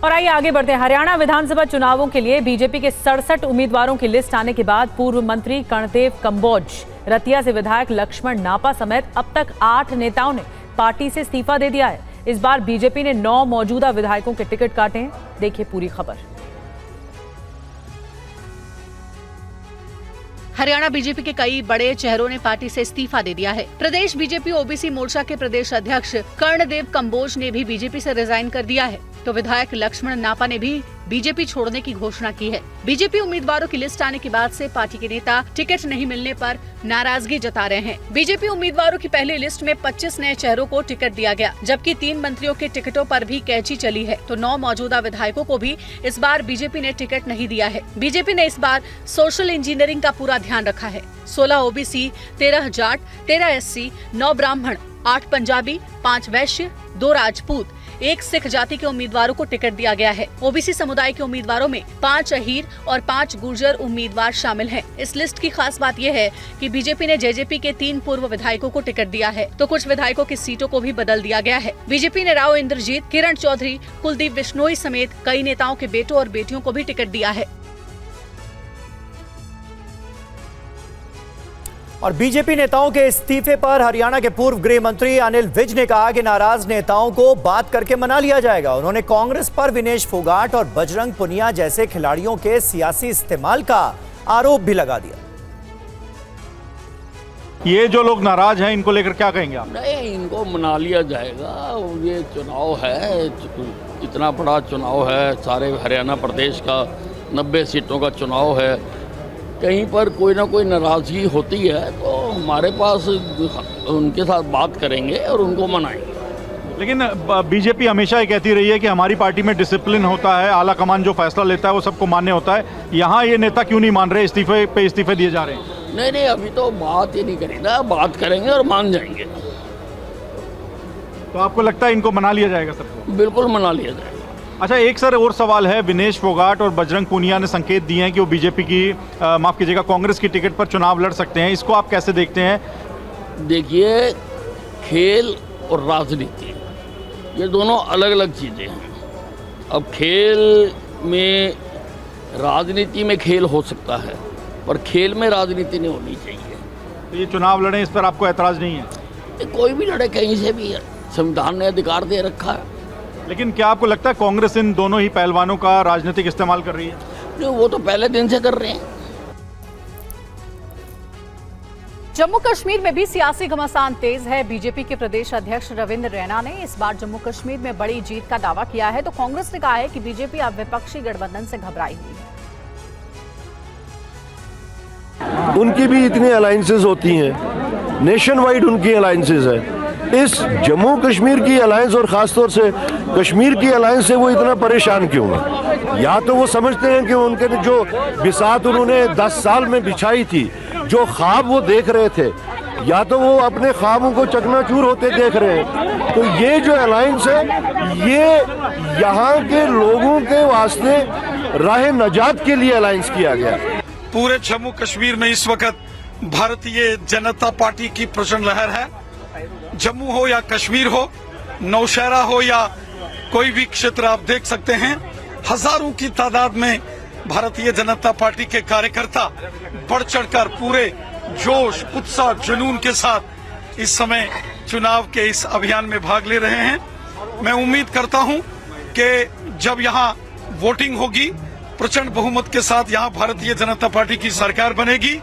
और आइए आगे बढ़ते हैं। हरियाणा विधानसभा चुनावों के लिए बीजेपी के 67 उम्मीदवारों की लिस्ट आने के बाद पूर्व मंत्री कर्णदेव कंबोज, रतिया से विधायक लक्ष्मण नापा समेत अब तक 8 नेताओं ने पार्टी से इस्तीफा दे दिया है। इस बार बीजेपी ने 9 मौजूदा विधायकों के टिकट काटे हैं। देखिए पूरी खबर। हरियाणा बीजेपी के कई बड़े चेहरों ने पार्टी से इस्तीफा दे दिया है। प्रदेश बीजेपी ओबीसी मोर्चा के प्रदेश अध्यक्ष कर्णदेव कंबोज ने भी बीजेपी से रिजाइन कर दिया है, तो विधायक लक्ष्मण नापा ने भी बीजेपी छोड़ने की घोषणा की है। बीजेपी उम्मीदवारों की लिस्ट आने के बाद से पार्टी के नेता टिकट नहीं मिलने पर नाराजगी जता रहे हैं। बीजेपी उम्मीदवारों की पहली लिस्ट में 25 नए चेहरों को टिकट दिया गया, जबकि 3 मंत्रियों के टिकटों पर भी कैंची चली है, तो 9 मौजूदा विधायकों को भी इस बार बीजेपी ने टिकट नहीं दिया है। बीजेपी ने इस बार सोशल इंजीनियरिंग का पूरा ध्यान रखा है। 16 ओबीसी, 13 जाट, 13 एससी, 9 ब्राह्मण, 8 पंजाबी, 5 वैश्य, 2 राजपूत, 1 सिख जाति के उम्मीदवारों को टिकट दिया गया है। ओबीसी समुदाय के उम्मीदवारों में 5 अहीर और 5 गुर्जर उम्मीदवार शामिल हैं। इस लिस्ट की खास बात यह है कि बीजेपी ने जेजेपी के 3 पूर्व विधायकों को टिकट दिया है, तो कुछ विधायकों की सीटों को भी बदल दिया गया है। बीजेपी ने राव इंद्रजीत, किरण चौधरी, कुलदीप बिश्नोई समेत कई नेताओं के बेटों और बेटियों को भी टिकट दिया है। और बीजेपी नेताओं के इस्तीफे पर हरियाणा के पूर्व गृह मंत्री अनिल विज ने कहा कि नाराज नेताओं को बात करके मना लिया जाएगा। उन्होंने कांग्रेस पर विनेश फोगाट और बजरंग पुनिया जैसे खिलाड़ियों के सियासी इस्तेमाल का आरोप भी लगा दिया। ये जो लोग नाराज हैं, इनको लेकर क्या कहेंगे आप? नहीं, इनको मना लिया जाएगा। ये चुनाव है, इतना बड़ा चुनाव है, सारे हरियाणा प्रदेश का 90 सीटों का चुनाव है। कहीं पर कोई ना कोई नाराज़गी होती है तो हमारे पास उनके साथ बात करेंगे और उनको मनाएंगे। लेकिन बीजेपी हमेशा ये कहती रही है कि हमारी पार्टी में डिसिप्लिन होता है, आला कमान जो फैसला लेता है वो सबको मान्य होता है। यहाँ ये नेता क्यों नहीं मान रहे, इस्तीफे दिए जा रहे हैं? नहीं, अभी तो बात ही नहीं करी ना, बात करेंगे और मान जाएंगे। तो आपको लगता है इनको मना लिया जाएगा सबको? बिल्कुल मना लिया जाएगा। अच्छा, एक सर और सवाल है। विनेश फोगाट और बजरंग पुनिया ने संकेत दिए हैं कि वो बीजेपी की माफ कीजिएगा कांग्रेस की टिकट पर चुनाव लड़ सकते हैं। इसको आप कैसे देखते हैं? देखिए, खेल और राजनीति ये दोनों अलग अलग चीज़ें हैं। अब खेल में, राजनीति में खेल हो सकता है, पर खेल में राजनीति नहीं होनी चाहिए। तो ये चुनाव लड़े, इस पर आपको ऐतराज़ नहीं है? कोई भी लड़े, कहीं से भी, संविधान ने अधिकार दे रखा है। लेकिन क्या आपको लगता है कांग्रेस इन दोनों ही पहलवानों का राजनीतिक इस्तेमाल कर रही है? जो वो तो पहले दिन से कर रहे हैं। जम्मू कश्मीर में भी सियासी घमासान तेज है। बीजेपी के प्रदेश अध्यक्ष रविंद्र रैना ने इस बार जम्मू कश्मीर में बड़ी जीत का दावा किया है, तो कांग्रेस ने कहा है कि बीजेपी अब विपक्षी गठबंधन से घबराई हुई है। उनकी भी इतनी अलायंसेस होती हैं, नेशन वाइड उनकी अलायंसेस है। इस जम्मू कश्मीर की अलायंस और ख़ासतौर से कश्मीर की अलायंस से वो इतना परेशान क्यों है? या तो वो समझते हैं कि उनके जो बिसात उन्होंने 10 साल में बिछाई थी, जो ख्वाब वो देख रहे थे, या तो वो अपने ख्वाबों को चकनाचूर होते देख रहे हैं। तो ये जो अलायंस है, ये यहाँ के लोगों के वास्ते राह नजात के लिए अलायंस किया गया। पूरे जम्मू कश्मीर में इस वक्त भारतीय जनता पार्टी की प्रचंड लहर है। जम्मू हो या कश्मीर हो, नौशहरा हो या कोई भी क्षेत्र, आप देख सकते हैं हजारों की तादाद में भारतीय जनता पार्टी के कार्यकर्ता बढ़ चढ़कर पूरे जोश, उत्साह, जुनून के साथ इस समय चुनाव के इस अभियान में भाग ले रहे हैं। मैं उम्मीद करता हूं कि जब यहां वोटिंग होगी, प्रचंड बहुमत के साथ यहां भारतीय जनता पार्टी की सरकार बनेगी।